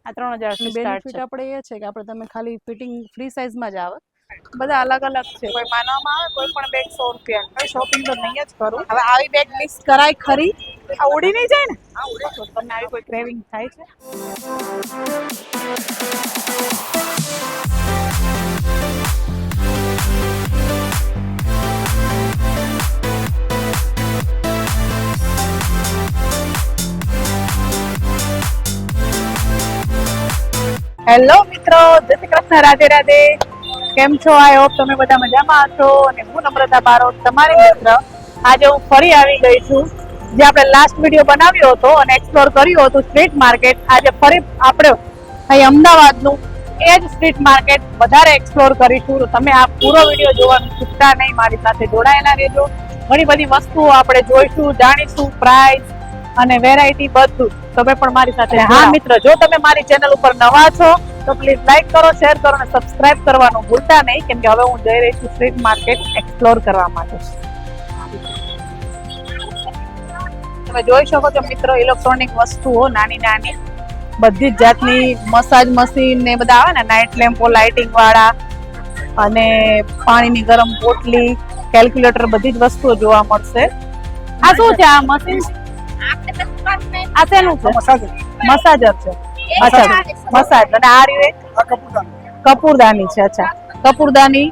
આ 3000 થી start benefit છે. આપણે એ છે કે આપણે તમે ખાલી ફિટિંગ ફ્રી સાઇઝમાં જ આવે. બધા અલગ અલગ છે, કોઈ માનવામાં આવે કોઈ પણ બેગ 100 રૂપિયા. શોપિંગ તો નહીં જ કરું. હવે આવી બેગ મિસ કરાય ખરી? આ ઉડી નહીં જાય ને? હા ઉડે. તો તમને આવી કોઈ ક્રેવિંગ થાય છે? હેલો મિત્રો, જય શ્રી કૃષ્ણ, રાધે રાધે. કેમ છો? આઈ હોપ તમે બધા મજામાં હશો. અને હું નમ્રતા બારોટ, તમારી મિત્ર. આજે હું ફરી આવી ગઈ છું જે આપણે લાસ્ટ વિડીયો બનાવ્યો હતો અને એક્સપ્લોર કર્યું હતું સ્ટ્રીટ માર્કેટ. આજે ફરી આપણે અહીં અમદાવાદનું એ જ સ્ટ્રીટ માર્કેટ વધારે એક્સપ્લોર કરીશું. તો તમે આ પૂરો વિડીયો જોવાનું ચૂકતા નહીં, મારી સાથે જોડાયેલા રહેજો. ઘણી બધી વસ્તુઓ આપણે જોઈશું, જાણીશું, પ્રાઇસ અને વેરાયટી બધું. તમે પણ મારી સાથે. હા મિત્ર, જો તમે મારી ચેનલ ઉપર નવા છો તો પ્લીઝ લાઈક કરો, શેર કરો અને સબસ્ક્રાઇબ કરવાનું ભૂલતા નહીં, કેમ કે હવે હું જઈ રહી છું સ્ટ્રીટ માર્કેટ એક્સપ્લોર કરવા માટે. તમે જોઈ શકો છો મિત્રો, ઇલેક્ટ્રોનિક વસ્તુઓ નાની નાની બધી જ જાતની, મસાજ મશીન ને બધા આવે ને, નાઇટ લેમ્પો લાઇટિંગ વાળા અને પાણીની ગરમ પોટલી, કેલ્ક્યુલેટર, બધી જ વસ્તુઓ જોવા મળશે. આ શું છે? આ મશીન આ શેનું છે? મસાજર છે. અચ્છા, મસાજ. અને આ રહ્યું કપૂરદાની છે. અચ્છા, કપૂરદાની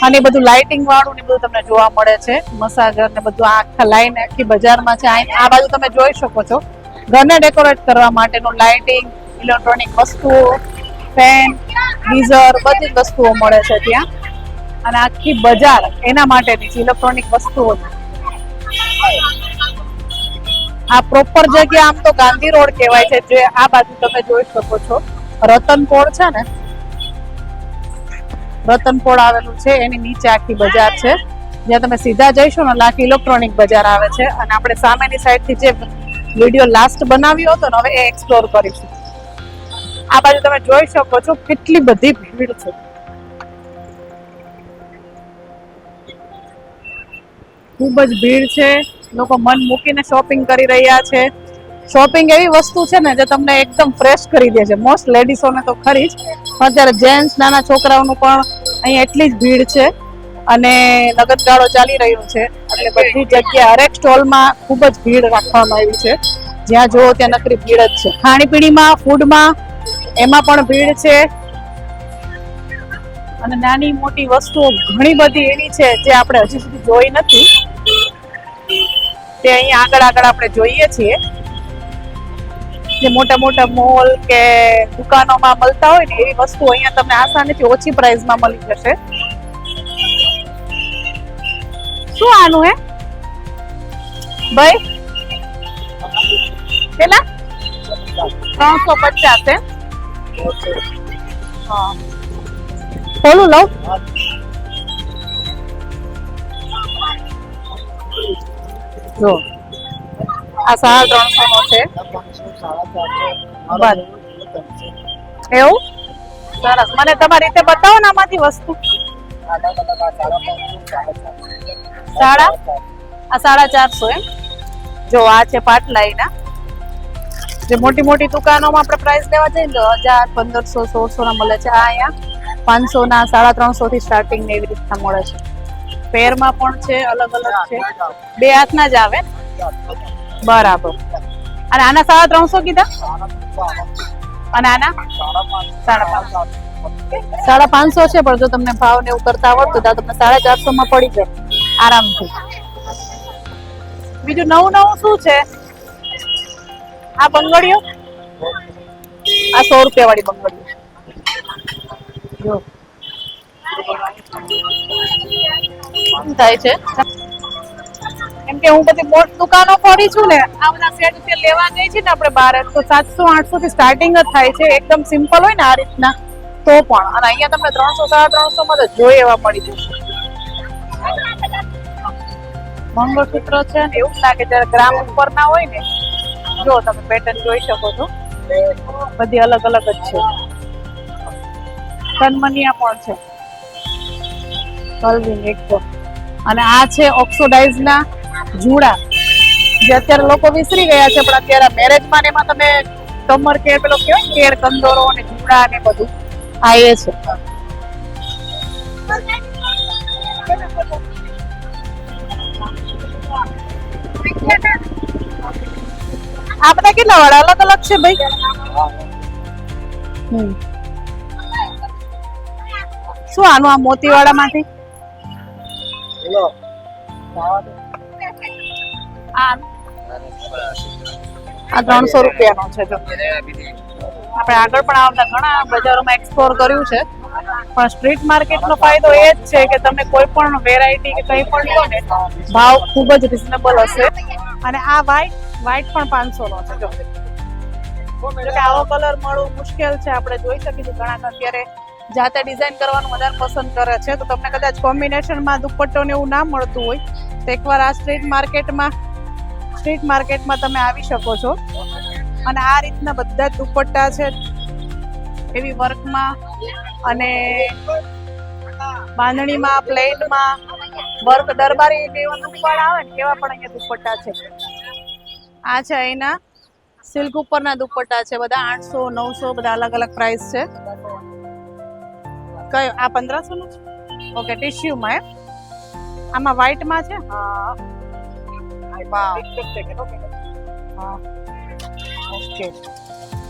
અને બધું લાઇટિંગ વાળું ને બધું તમને જોવા મળે છે. મસાજર ને બધું આખા લાઈન આખી બજારમાં છે. આ બાજુ તમે જોઈ શકો છો ઘરને ડેકોરેટ કરવા માટેનું લાઇટિંગ, ઇલેક્ટ્રોનિક વસ્તુઓ, ફેન, ગીઝર, બધી જ વસ્તુઓ મળે છે ત્યાં. અને આખી બજાર એના માટેની છે, ઇલેક્ટ્રોનિક વસ્તુઓ. આ પ્રોપર જગ્યા આમ તો ગાંધી રોડ કહેવાય છે, જે આ બાજુ તમે જોઈ શકો છો. રતનપોળ છે ને, રતનપોળ આવેલું છે, એની નીચે આખી બજાર છે. જ્યાં તમે સીધા જઈશો ને આખી ઇલેક્ટ્રોનિક બજાર આવે છે. અને આપણે સામેની સાઈડ થી જે વિડીયો લાસ્ટ બનાવ્યો હતો ને, હવે એ એક્સપ્લોર કરીશું. આ બાજુ તમે જોઈ શકો છો કેટલી બધી ભીડ છે. ખૂબ જ ભીડ છે. લોકો મન મૂકીને શોપિંગ કરી રહ્યા છે. શોપિંગ એવી વસ્તુ છે ને જે તમને એકદમ ફ્રેશ કરી દે છે. મોસ્ટ લેડીઝોને તો ખરી જ, અત્યારે જેન્ટ્સ, નાના છોકરાઓનું પણ અહીં એટલી જ ભીડ છે. અને નગદગાળો ચાલી રહ્યો છે એટલે બધી જગ્યાએ હરેક સ્ટોલમાં ખૂબ જ ભીડ રાખવામાં આવી છે. જ્યાં જુઓ ત્યાં નકરી ભીડ જ છે. ખાણીપીણીમાં, ફૂડમાં, એમાં પણ ભીડ છે. અને નાની મોટી વસ્તુઓ ઘણી બધી એવી છે જે આપણે હજી સુધી જોઈ નથી, તે અહીંયા આગળ આગળ આપણે જોઈએ છીએ. જે મોટા મોટા મોલ કે દુકાનોમાં મળતા હોય ને એવી વસ્તુ અહીંયા તમને આસાનીથી ઓછી પ્રાઇસમાં મળી જશે. શું આનું હે ભાઈ? કેટલા? 350 હે? હા, ખોલું લઉં? જો આ 350 નો છે. એવું સરસ. મને તમારી રીતે બતાવો ને આમાંથી વસ્તુ. આ 450 એમ? જો આ છે પાટલાઈના. જે મોટી મોટી દુકાનોમાં આપણે પ્રાઇસ લેવા જઈએ તો 1000, 1500, 1600 ના મળે છે. આ અહીંયા 500 ના, 350 થી સ્ટાર્ટિંગ ને એવી રીતના મળે છે. પેરમાં પણ છે, અલગ અલગ છે. બે હાથના જ આવે બરાબર. અને આના 350 કીધા? અને આના 550 છે. પણ જો તમને ભાવ ને એવું કરતા આવડતું તો તમને 450 માં પડી જાય આરામથી. બીજું નવું નવું શું છે? આ બંગડીઓ, આ 100 રૂપિયા વાળી બંગડીઓ જો થાય છે. કેમ કે હું બધી મોટી દુકાનો ફરી છું ને, આ બધા સેટ જે લેવા ગઈ છે ને આપણે બહાર, તો 700-800 થી સ્ટાર્ટિંગ જ થાય છે. એકદમ સિમ્પલ હોય ને આ રીતના તો પણ. અને અહીંયા તમને 300-350 માં તો જોઈ એવા મળી જશે. મંગળસૂત્ર છે ને, એવું લાગે જયારે ગ્રામ ઉપર ના હોય ને. જો તમે પેટર્ન જોઈ શકો છો, બધી અલગ અલગ જ છે. કનમનિયા પણ છે, કલવિંગ એકદમ. અને આ છે ઓક્સિડાઇઝ ના જુડા, જે અત્યારે લોકો વિસરી ગયા છે, પણ અત્યારે મેરેજમાં ને એમાં તમે કમર કેર પેલો કેવાય કેર કંદોરો અને ચૂડા ને બધું આ એ છે. આ બધા કેટલા વાળા અલગ અલગ છે ભાઈ? શું આનું આ મોતીવાડા માંથી આ 300 રૂપિયાનો છે. જો આપણે આગળ પણ આવતા ઘણા બજારોમાં એક્સપ્લોર કર્યું છે, પણ સ્ટ્રીટ માર્કેટનો ફાયદો એ જ છે કે તમે કોઈ પણ વેરાયટી કે કંઈ પણ લો ને ભાવ ખૂબ જ રિઝનેબલ હશે. અને આ વ્હાઈટ પણ 500 નો છે. જો કે આવો કલર મળવું મુશ્કેલ છે. આપણે જોઈ શકીશું ઘણા અત્યારે જાતે ડિઝાઇન કરવાનું વધારે પસંદ કરે છે, તો તમને કદાચ કોમ્બિનેશનમાં દુપટ્ટો ને એવું ના મળતું હોય તો એકવાર આ સ્ટ્રીટ માર્કેટમાં તમે આવી શકો છો. અને આ રીતના બધા જ દુપટ્ટા છે એવી વર્કમાં અને બાંધણીમાં, પ્લેનમાં, વર્ક દરબારી એવા દુપટ્ટા આવે ને એવા પણ અહીંયા દુપટ્ટા છે. આ છે અહીંના સિલ્ક ઉપરના દુપટ્ટા છે, બધા 800 900 બધા અલગ અલગ પ્રાઇસ છે. કયો આ 1500 નું છે? ઓકે, ટિશ્યુમાં એમ. આમાં વ્હાઈટમાં છે. હા વાવ. હા ઓકે,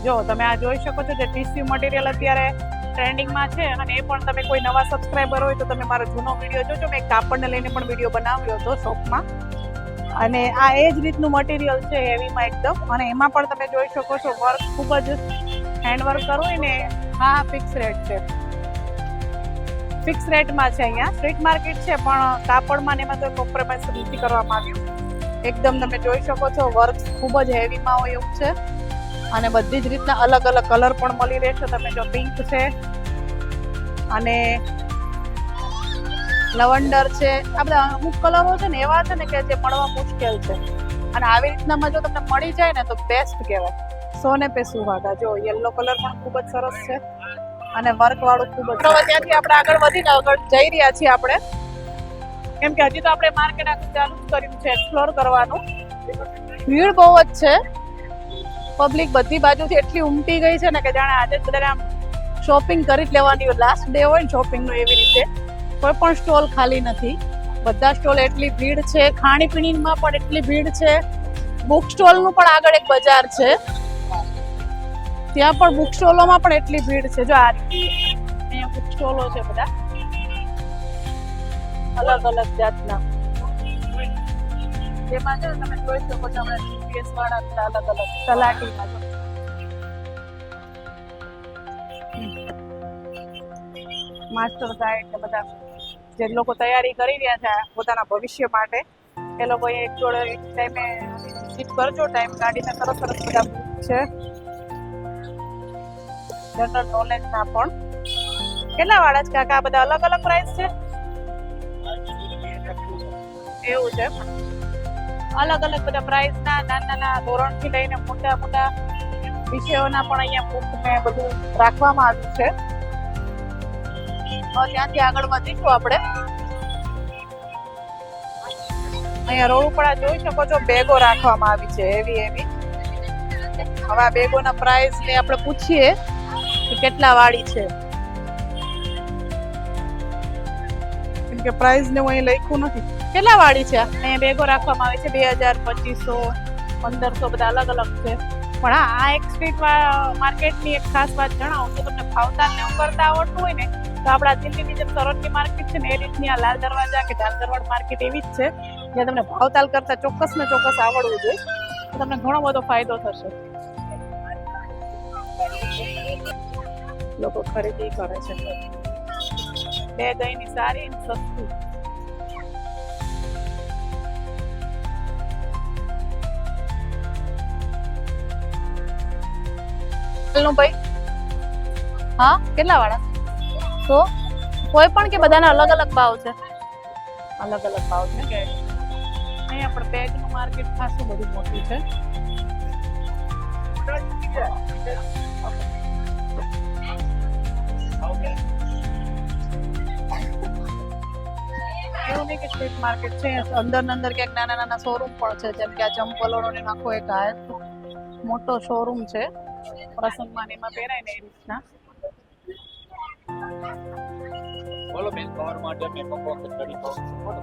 જો તમે આ જોઈ શકો છો જે ટિશ્યુ મટીરિયલ અત્યારે ટ્રેન્ડિંગમાં છે. અને એ પણ તમે કોઈ નવા સબસ્ક્રાઇબર હોય તો તમે મારો જૂનો વિડીયો જોજો, મેં કાપડને લઈને પણ વિડીયો બનાવ્યો હતો શોપમાં. અને આ એ જ રીતનું મટીરિયલ છે હેવીમાં એકદમ. અને એમાં પણ તમે જોઈ શકો છો વર્ક ખૂબ જ હેન્ડવર્ક કરવું હોય ને. હા, ફિક્સ રેટ છે, ફિક્સ રેટમાં છે. અહીંયા સ્ટ્રીટ માર્કેટ છે પણ કાપડમાં ને એમાં તો કોમ્પ્રોમાઇઝ નથી કરવામાં આવ્યું. એકદમ તમે જોઈ શકો છો વર્ક ખૂબ જ હેવીમાં હોય એવું છે. અને બધી જ રીતના અલગ અલગ કલર પણ મળી રહેશે. તમે જો પિંક છે અને લવંડર છે, આ બધા અમુક કલરો છે ને એવા છે ને કે જે મળવા મુશ્કેલ છે. અને આવી રીતનામાં જો તમને મળી જાય ને તો બેસ્ટ કહેવાય. સોને પે સુહાગા. જો યલો કલર પણ ખૂબ જ સરસ છે અને વર્ક વાળું ખૂબ જ. ત્યાંથી આપણે આગળ વધીને આગળ જઈ રહ્યા છીએ આપણે, કેમ કે હજી તો આપણે માર્કેટ આખું ચાલુ જ કર્યું છે એક્સપ્લોર કરવાનું. ભીડ બહુ જ છે, પબ્લિક બધી બાજુથી એટલી ઉમટી ગઈ છે ને કે જાણે આજે જ બધા આમ શોપિંગ કરી જ લેવાની લાસ્ટ ડે હોય ને શોપિંગનો એવી રીતે. કોઈ પણ સ્ટોલ ખાલી નથી, બધા સ્ટોલ એટલી ભીડ છે. ખાણીપીણીમાં પણ એટલી ભીડ છે. બુક સ્ટોલનું પણ આગળ એક બજાર છે, ત્યાં પણ બુક સ્ટોલોમાં પણ એટલી ભીડ છે. જો આ અહીંયા બુક સ્ટોલો છે બધા અલગ અલગ જાતના. જેમાં છે તમે જોઈ શકો છો આપણે જીપીએસ વાળા બધા અલગ અલગ તલાટીમાં માસ્ટર ગાઈડ ને બધા જે લોકો તૈયારી કરી રહ્યા છે પોતાના ભવિષ્ય માટે, એ લોકો એક જોડે એક ટાઈમે વિઝિટ કરજો. ટાઈમ કાઢીને સરસ સરસ બધા બુક છે જનરલ નોલેજના પણ. કેટલા વાળા છે કાકા? બધા અલગ અલગ પ્રાઇસ છે એવું છે. અલગ અલગ બધા પ્રાઇસના નાના ધોરણથી લઈને મોટા મોટા વિષયોના પણ અહીંયા બુક ને બધું રાખવામાં આવ્યું છે. ત્યાંથી આગળ વધીશું આપણે. અહીંયા રોડ ઉપર જોઈ શકો છો બેગો રાખવામાં આવી છે એવી. હવે આ બેગોના પ્રાઇસ ને આપણે પૂછીએ કે કેટલા વાળી છે, કેમ કે પ્રાઇસ ને હું અહીં લખ્યું નથી. કેટલા વાળી છે? અહીંયા બેગો રાખવામાં આવે છે 2000, 2500, 1500 બધા અલગ અલગ છે. પણ હા, આ એક સ્ટ્રીટ માર્કેટની એક ખાસ વાત જણાવું તો તમને ભાવતાલ ને એવું કરતા આવડતું હોય ને તો આપણા દિલ્હીની જે સરોજની માર્કેટ છે ને એ રીતની આ લાલ દરવાજા કે ઢાલદરવાડ માર્કેટ એવી જ છે જ્યાં તમને ભાવતાલ કરતા ચોક્કસ ને ચોક્કસ આવડવું જોઈએ તો તમને ઘણો બધો ફાયદો થશે. લોકો ખરીદી કરે છે. બે દહીંની સારી અને સસ્તી. ભાઈ હા, કેટલા વાળા? તો કોઈ પણ કે બધાના અલગ અલગ ભાવ છે? અલગ અલગ ભાવ છે કે અહીંયા પણ બેગનું માર્કેટ ખાસું બધું મોટું છે. એવું નહીં કે સ્ટ્રીટ માર્કેટ છે, અંદર ક્યાંક નાના શોરૂમ પણ છે, જેમ કે આ ચંપલોનો આખો એક મોટો શોરૂમ છે. પ્રસંગમાં ને એમાં પહેરાય ને એ રીતના. બોલો બેન, કવર માટે મેકઅપ બોક્સ સ્ટડી બોક્સ બોલો.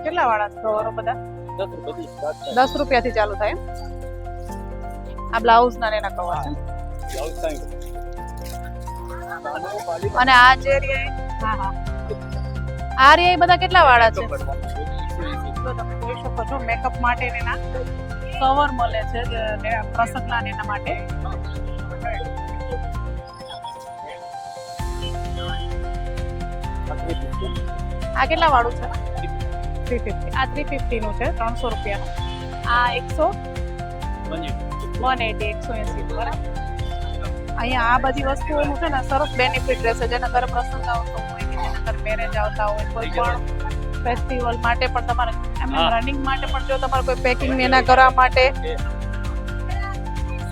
કેટલા વાળા છે કવરો બધા? 10 રૂપિયાથી સ્ટાર્ટ થાય. 10 રૂપિયાથી ચાલુ થાય એમ? આ બ્લાઉઝ ના ને એના કવર છે. Blouse side. નાનો પાલી અને આ જે હા હા આ રે બધા કેટલા વાળા છે? કરવાનું છે. 180. તો તમે જોઈ શકો છો મેકઅપ માટે ને એના કવર મળે છે જે પ્રસંગના ને એના માટે. આ કેટલા વાળું છે? 350. આ 350 નું છે, 300 રૂપિયાનું. આ 180 બરાબર. અહીંયા આ બધી વસ્તુઓનું છે ને સરસ બેનિફિટ રહેશે. જેના ઘરે પ્રસંગ આવતો હોય કે જેના ઘરે મેરેજ આવતા હોય, કોઈ પણ ફેસ્ટિવલ માટે પણ તમારે એમ રનિંગ માટે પણ જો તમારે કોઈ પેકિંગ એના કરવા માટે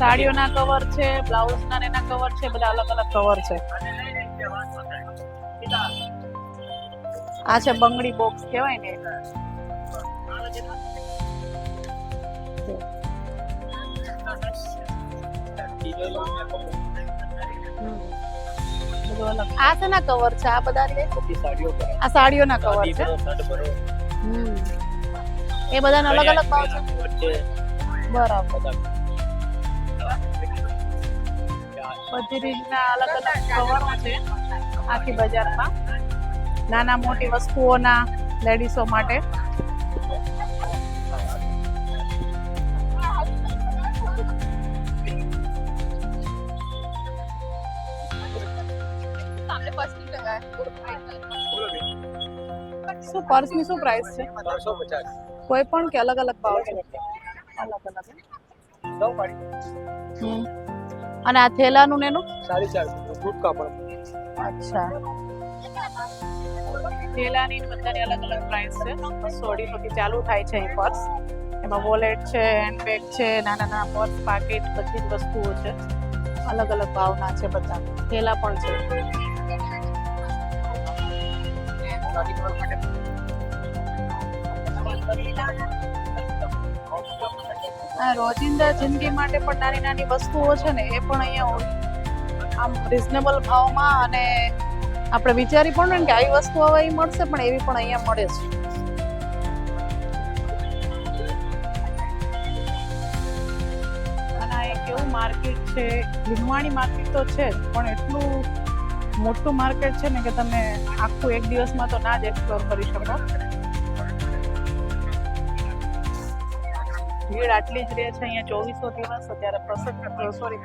સાડીઓના કવર છે, બ્લાઉઝના એના કવર છે, બધા અલગ અલગ કવર છે. આ છે બંગડી બોક્સ કહેવાય ને. બધું અલગ. આ શેના કવર છે? આ બધા રે? સાડીઓ પર આ સાડીઓના કવર છે. શર્ટ ભરો. એ બધાનો અલગ અલગ ભાવ છે. વચ્ચે બરાબર. બધા બધી રીતના અલગ અલગ કવરો છે આખી બજારમાં, નાના મોટી વસ્તુઓના લેડીઝો માટે. શું પર્સની શું પ્રાઇસ છે? 350. કોઈ પણ કે અલગ અલગ ભાવ છે? અલગ અલગ. સૌ પાડી. અને આ થેલાનું ને એનું? 450. ફૂટ કાપડ. અચ્છા. થેલાની બધાની અલગ અલગ પ્રાઇસ છે. 250 થી ચાલુ થાય છે અહીં પર્સ. એમાં વોલેટ છે, હેન્ડબેગ છે, નાના નાના પર્સ, પાકેટ, બધી જ વસ્તુઓ છે. અલગ અલગ ભાવના છે બધા. થેલા પણ છે. આ રોજિંદા જિંદગી માટે પણ નાની નાની વસ્તુઓ છે ને એ પણ અહીંયા આમ રિઝનેબલ ભાવમાં, અને આપણે વિચારી પણ ને કે આવી વસ્તુ હવે અહીં મળશે, પણ એવી પણ અહીંયા મળે છે. અને આ એક એવું માર્કેટ છે, લીમવાણી માર્કેટ તો છે જ, પણ એટલું મોટું માર્કેટ છે ને કે તમે આખું એક દિવસમાં તો ના જ એક્સપ્લોર કરી શકો. ભીડ આટલી જ રહે છે અહીંયા 2400 દિવસ. અત્યારે પ્રસંગ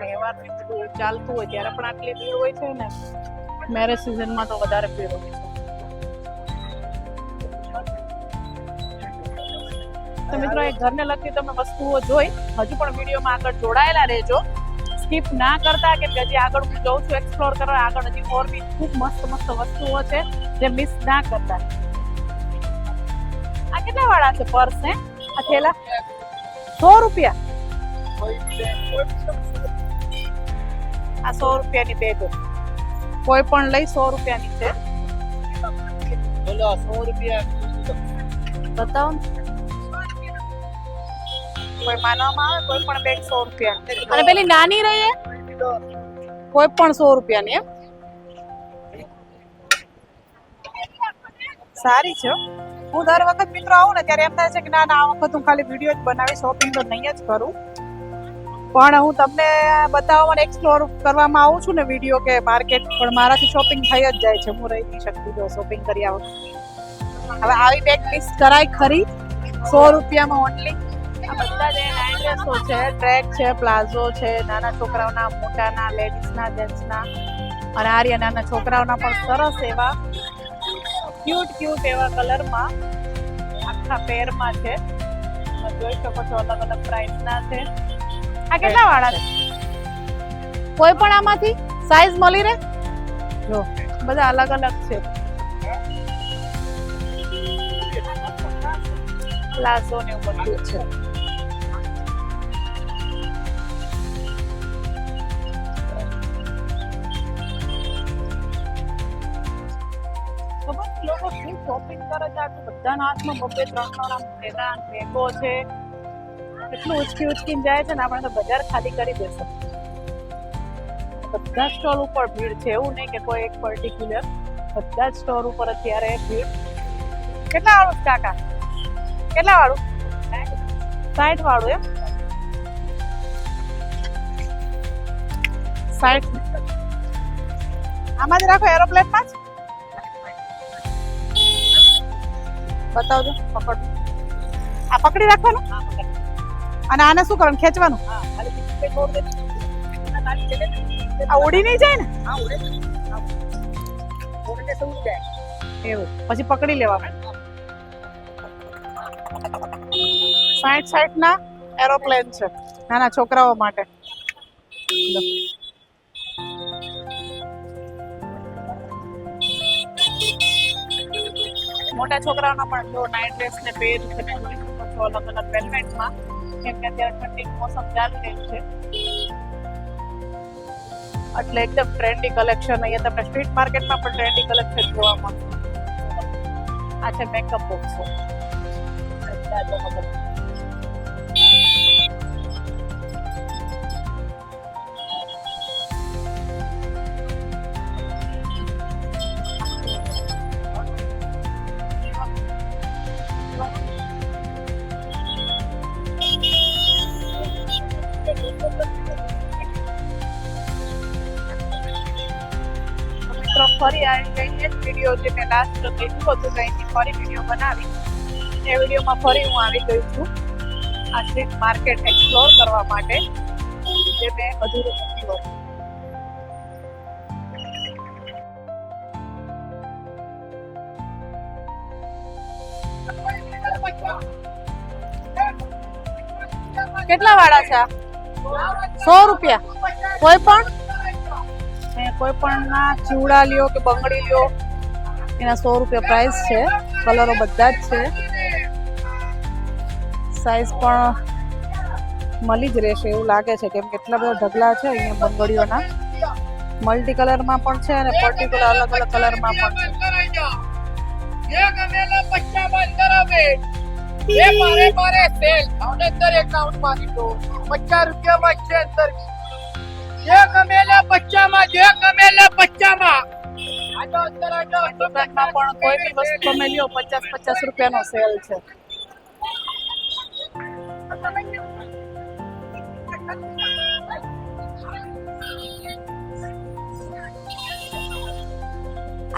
તહેવાર ને બધું ચાલતું હોય ત્યારે પણ આટલી ભીડ હોય છે ને મેરેજ સિઝનમાં તો વધારે ભીડ હોય છે. તો મિત્રો એ ઘરને લગતી તમે વસ્તુઓ જોઈ, હજુ પણ વિડીયોમાં આગળ જોડાયેલા રહેજો, સ્કીપ ના કરતા, કે હજી આગળ હું જઉં છું એક્સપ્લોર કરવા. આગળ હજી ઓર બી ખૂબ મસ્ત મસ્ત વસ્તુઓ છે જે મિસ ના કરતા. આ કેટલા વાળા છે પર્સ? હે આ થેલા 100 રૂપિયા. આ 100 રૂપિયાની બેગ, કોઈ પણ લઈ 100 રૂપિયાની છે. બોલો 100 રૂપિયા. બતાવો ને. કોઈ માનવામાં આવે કોઈ પણ બેગ 100 રૂપિયા. અને પેલી નાની રહી હે કોઈ પણ 100 રૂપિયાની. એમ સારી છે. હું દર વખત મિત્રો આવું ને ત્યારે એમ થાય છે કે ના આ વખત હું ખાલી વિડીયો જ બનાવી, શોપિંગ તો નહીં જ કરું. પણ હું તમને બતાવવા અને એક્સપ્લોર કરવામાં આવું છું ને વિડીયો કે માર્કેટ, પણ મારાથી શોપિંગ થઈ જ જાય છે. હું રહી નહીં શકતી જો શોપિંગ કરી આવું. હવે આવી બેગ મિસ કરાય ખરી 100 રૂપિયામાં ઓનલી. આ બધા જે નાઇટ ડ્રેસો છે, ટ્રેક છે, પ્લાઝો છે, નાના છોકરાઓના, મોટાના, લેડીઝના, જેન્ટ્સના, અને આર્યા નાના છોકરાઓના પણ સરસ એવા ક્યુટ એવા કલરમાં આખા પેરમાં છે. જોઈ શકો છો અલગ અલગ પ્રાઇસના છે. આ કેટલા વાળા છે? કોઈ પણ આમાંથી સાઈઝ મળી રહે? જો બધા અલગ અલગ છે. પ્લાઝો ને એવું બધું છે. લોકો શું શોપિંગ કરે છે? આ બધાના હાથમાં 2-3 બેગો છે. એટલું ઉચકી ઉચકીને જાય છે ને આપણે તો બજાર ખાલી કરી દેશે. બધા સ્ટોલ ઉપર ભીડ છે, એવું નહીં કે કોઈ એક પર્ટિક્યુલર, બધા જ સ્ટોર ઉપર અત્યારે ભીડ. કેટલા વાળું છે કાકા? કેટલા વાળું? 60 વાળું એમ? 60. આમાં જ રાખો, એરોપ્લેનમાં જ બતાવજો. પકડ. આ પકડી રાખવાનું અને આને શું કરવાનું? ખેંચવાનું. આ ઉડી નહીં જાય ને? એવું પછી પકડી લેવાનું. 60 ના એરોપ્લેન છે નાના છોકરાઓ માટે. લો. મોટા છોકરાઓના પણ જો નાઇટ ડ્રેસ ને પહેર છે ને જોઈ શકો છો અલગ અલગ વેલવેટમાં, કેમ કે અત્યારે ઠંડીનું મોસમ ચાલી રહ્યું છે એટલે એકદમ ટ્રેન્ડી કલેક્શન. અહીંયા તમને સ્ટ્રીટ માર્કેટમાં પણ ટ્રેન્ડી કલેક્શન જોવા મળશે. આ છે મેકઅપ બોક્સો. મિત્રો ફરી આવી ગઈ એ જ વિડીયો જે મેં લાસ્ટ લીધું હતું કંઈથી ફરી વિડીયો બનાવી. એ વિડીયોમાં ફરી હું આવી ગઈ છું આ સ્ટ્રીટ માર્કેટ એક્સપ્લોર કરવા માટે જે મેં અધૂરું મૂક્યું હતું. કેટલા વાળા છે? 100 રૂપિયા. કોઈ પણ ના ચૂડા લ્યો કે બંગડી લ્યો એના 100 રૂપિયા પ્રાઇસ છે. કલરો બધા જ છે, સાઈઝ પણ મળી જ રહેશે એવું લાગે છે કેમ કે એટલા બધા ઢગલા છે અહીંયા બંગડીઓના. મલ્ટી કલરમાં પણ છે અને પર્ટિક્યુલર અલગ અલગ કલરમાં પણ છે. ये मारे मारे सेल अंदर अकाउंट मारी तो 50 रुपया में છે અંદર જે કમેલા 50 માં જે કમેલા 50 માં આજો અંદર આજો દુકાનમાં પણ કોઈ બી વસ્તુ તમે લ્યો 50 રૂપિયાનો સેલ છે.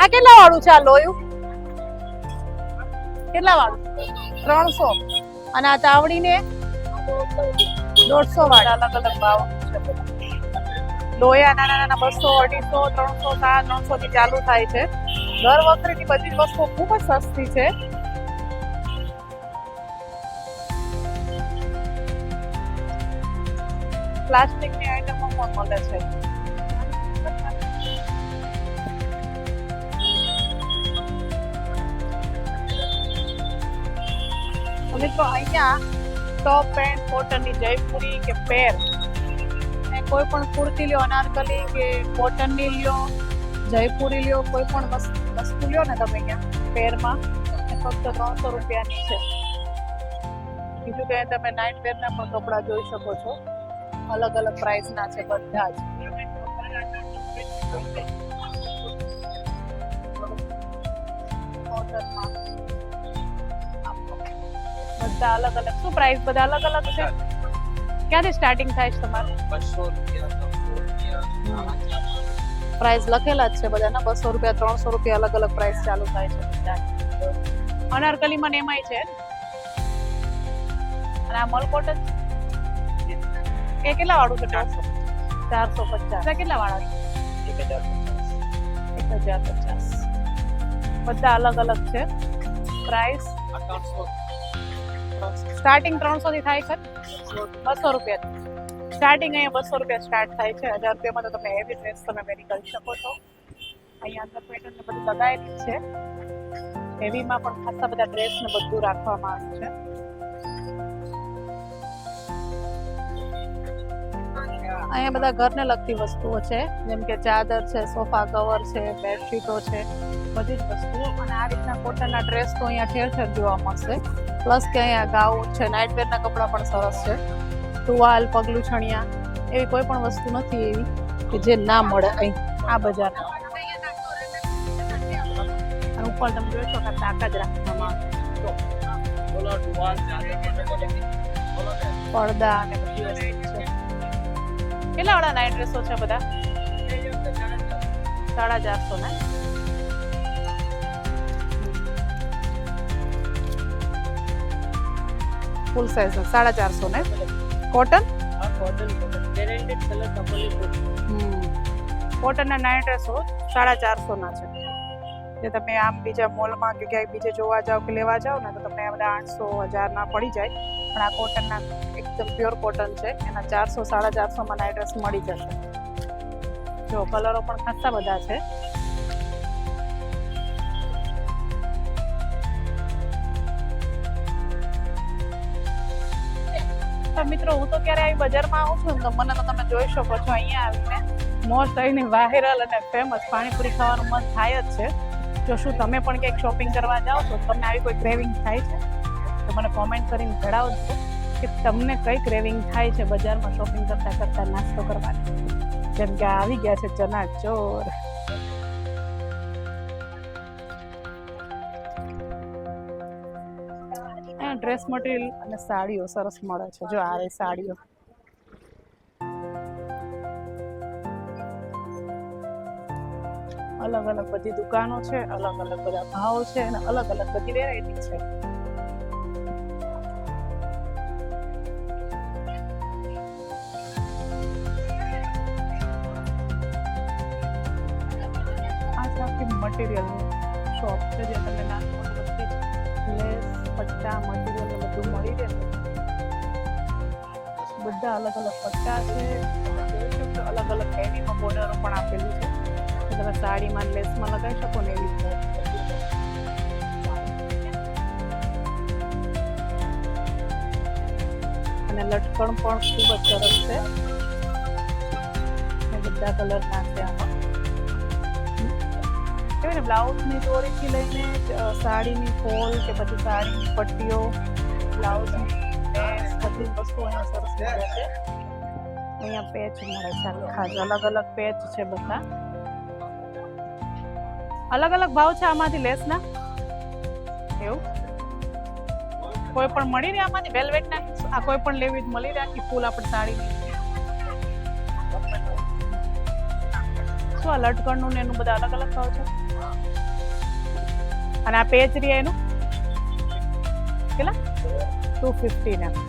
આ કેટલા વાળું છે? આ લોયું કેટલા વાળું? 300. અને આ તાવડીને 150 વાળા. અલગ અલગ ભાવ છે. લોયા નાના નાના 200, 250, 300, 300 થી ચાલુ થાય છે. દર વખતની બધી જ વસ્તુઓ ખૂબ જ સસ્તી છે. પ્લાસ્ટિકની આઈટમો પણ મળે છે. મિત્રો અહીંયા ટોપ પેન્ટ કોટનની જયપુરી કે પેર ને કોઈ પણ કુર્તી લ્યો, અનારકલી કે કોટનની લ્યો, જયપુરી લ્યો, કોઈ પણ વસ્તુ લ્યો ને તમે અહીંયા પેરમાં ફક્ત 300 રૂપિયાની છે. બીજું કે તમે નાઇટ વેરના પણ કપડાં જોઈ શકો છો, અલગ અલગ પ્રાઇસના છે બધા જ. કોટનમાં બધા અલગ અલગ. શું પ્રાઇસ બધા અલગ અલગ છે? ક્યાંથી સ્ટાર્ટિંગ થાય છે તમારે? 200 રૂપિયા 300 રૂપિયા પ્રાઇસ લખેલા જ છે બધાના. 200 રૂપિયા 300 રૂપિયા અલગ અલગ પ્રાઇસ ચાલુ થાય છે બધા. અનારકલીમાં એમાંય છે. અને આ મલ કોટન એ કેટલા વાળું છે? 450. કેટલા વાળા છે? 1050. બધા અલગ અલગ છે પ્રાઇસ. 300 સ્ટાર્ટિંગ 300 થી થાય છે. 200 રૂપિયા સ્ટાર્ટિંગ. અહીંયા 200 રૂપિયા સ્ટાર્ટ થાય છે. 1000 રૂપિયામાં તો તમે હેવી ડ્રેસ તમે વેરી કરી શકો છો. અહીંયા અંદર પેટર્ન ને બધું લગાવેલી છે. હેવીમાં પણ ખાસા બધા ડ્રેસ ને બધું રાખવામાં આવ્યું છે. અહીંયા બધા ઘરને લગતી વસ્તુઓ છે, જેમ કે ચાદર છે, સોફા કવર છે, બેડશીટો છે, બધી જ વસ્તુઓ. અને આ રીતના કોટનના ડ્રેસ તો અહીંયા ઠેર ઠેર જોવા મળશે. પ્લસ કે અહીંયા ગાઉન છે, નાઇટ વેરના કપડાં પણ સરસ છે. ટુવાલ, પગલું છણિયા એવી કોઈ પણ વસ્તુ નથી એવી કે જે ના મળે અહીં આ બજાર. અને ઉપર તમે જોઈ શકો તાકા જ રાખવામાં આવે પડદા અને બધી વસ્તુ છે. કેટલા વાળા નાઇટ ડ્રેસો છે બધા? 450 ના. ફૂલ સાઈઝ ના 450 ને. કોટન કોટન ના નાઇટ ડ્રેસો 450 ના છે. જે તમે આમ બીજા મોલમાં કે ક્યાંય બીજે જોવા જાઓ કે લેવા જાઓ ને તો તમને આ બધા 800 1000 ના પડી જાય. પણ આ કોટનના એકદમ પ્યોર કોટન છે, એના 400 450 માં નાઇટ ડ્રેસ મળી જશે. જો કલરો પણ ખાસા બધા છે. તો મિત્રો હું તો ક્યારે આવી બજારમાં આવું છું ને તો મને તો તમે જોઈ શકો છો અહીંયા આવીને મોસ્ટ અહીંની વાયરલ અને ફેમસ પાણીપુરી ખાવાનું મન થાય જ છે. જો શું તમે પણ ક્યાંક શોપિંગ કરવા જાઓ છો તમને આવી કોઈ ક્રેવિંગ થાય છે તો મને કોમેન્ટ કરીને જણાવજો કે તમને કઈ ક્રેવિંગ થાય છે બજારમાં શોપિંગ કરતા કરતા નાસ્તો કરવાની. જેમ કે આવી ગયા છે ચના ચોર. ડ્રેસ મટીરિયલ અને સાડીઓ સરસ મળે છે. જો આ સાડીઓ અલગ અલગ બધી દુકાનો છે, અલગ અલગ બધા ભાવ છે અને અલગ અલગ બધી વેરાયટી છે. આ આખી મટીરિયલની શોપ છે જે તમને નાની મોટી બધી લેસ પટ્ટા મટીરિયલ બધું મળી રહેશે. બધા અલગ અલગ પટ્ટા છે, અલગ અલગ હેવીમાં બોર્ડરો પણ આપેલું છે. તમે સાડીમાં લેસમાં લગાવી શકો ને એવી રીતે. અને લટકણ પણ ખૂબ જ સરસ છે. બધા કલરના છે આમાં. કહેવાય ને બ્લાઉઝની દોરીથી લઈને સાડીની ફોલ કે પછી સાડીની પટ્ટીઓ, બ્લાઉઝની લેસ બધી વસ્તુ અહીંયા સરસ મળે છે. અહીંયા પેચ મળે છે, ખાસ અલગ અલગ પેચ છે બધા. અલગ અલગ ભાવ છે આમાંથી લેસના. એવું કોઈ પણ મળી રહે આમાંથી વેલ્વેટના? આ કોઈ પણ લેવી મળી રહે આખી ફૂલ આપણે સાડીની? શું આ લટકણનું ને એનું બધા અલગ અલગ ભાવ છે? અને આ પેચ રહી એનું કેટલા? 250 ના. તો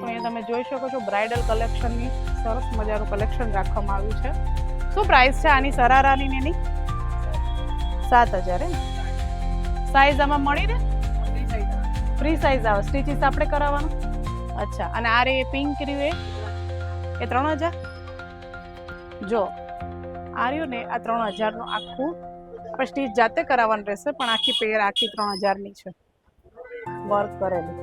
અહીંયા તમે જોઈ શકો છો બ્રાઇડલ કલેક્શનની સરસ મજાનું કલેક્શન રાખવામાં આવ્યું છે. શું પ્રાઇસ છે આની સરારાની ને એની? 7000 ને. સાઈઝ આમાં મળી રહે? ફ્રી સાઈઝ આવે. સ્ટીચીસ આપણે કરાવવાનું? અચ્છા. અને આ રે પિંક રહ્યું એ 3000? જો આ રહ્યું ને આ 3000 નું આખું આપણે સ્ટીચ જાતે કરાવવાનું રહેશે, પણ આખી પેર આખી 3000 ની છે, વર્ક કરેલું.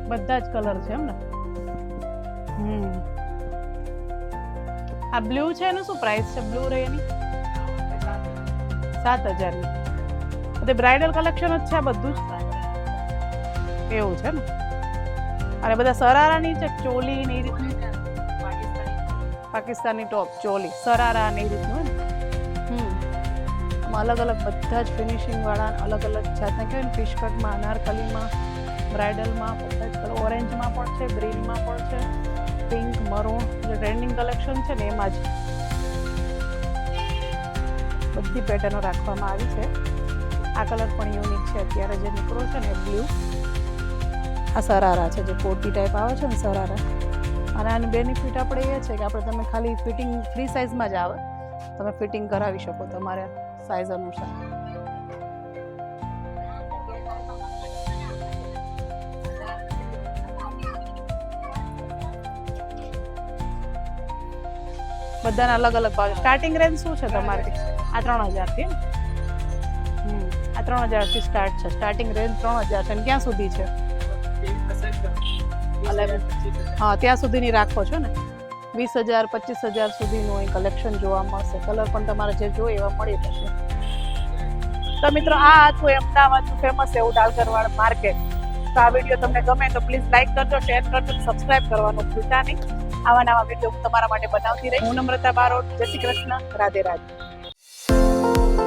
બધા જ કલર છે એમ ને? આ બ્લુ છે એનું શું પ્રાઇસ છે? બ્લુ રે એની 7000 ની. બધે બ્રાઇડલ કલેક્શન જ છે આ બધું જ. એવું છે ને? અને બધા સરારાની છે, ચોલી ને એ રીતની પાકિસ્તાની ટોપ, ચોલી, સરારા ને એ રીતનું ને. અલગ અલગ બધા જ ફિનિશિંગ વાળા અલગ અલગ જાતના કહેવાય ને, ફિશ કટમાં, અનારકલીમાં, બ્રાઇડલમાં, બધા જ કલર. ઓરેન્જમાં પણ છે, ગ્રીનમાં પણ છે, પિંક, મરૂન, જે ટ્રેન્ડિંગ કલેક્શન છે ને એમાં જ બધી પેટર્નો રાખવામાં આવી છે. આ કલર પણ યુનિક છે અત્યારે જે નીકળો છે ને બ્લુ. આ સરારા છે જે કોટી ટાઈપ આવે છે ને સરારા. અને આનું બેનિફિટ આપણે એ છે કે આપણે તમે ખાલી ફિટિંગ ફ્રી સાઇઝમાં જ આવે, તમે ફિટિંગ કરાવી શકો તમારે સાઇઝ અનુસાર. બધાના અલગ અલગ ભાવ. સ્ટાર્ટિંગ રેન્જ શું છે તમારી? આ 3000 થી. આ 3000 થી સ્ટાર્ટ છે. સ્ટાર્ટિંગ રેન્જ 3000 છે. અને ક્યાં સુધી છે? હા, ત્યાં સુધીની રાખો છો ને? 20000 25000 સુધીનું અહીં કલેક્શન જોવા મળશે. કલર પણ તમારે જે જોઈએ એવા મળી જશે. તો મિત્રો આ હતું અમદાવાદનું ફેમસ એવું ડાલગરવાડ માર્કેટ. તો આ વિડીયો તમને ગમે તો પ્લીઝ લાઈક કરજો, શેર કરજો, સબસ્ક્રાઇબ કરવાનું ભૂલતા નહીં. આવા નવા વિડીયો હું તમારા માટે બનાવતી રહીશ. હું નમ્રતા બારોટ. જય શ્રી કૃષ્ણ. રાધે રાધે.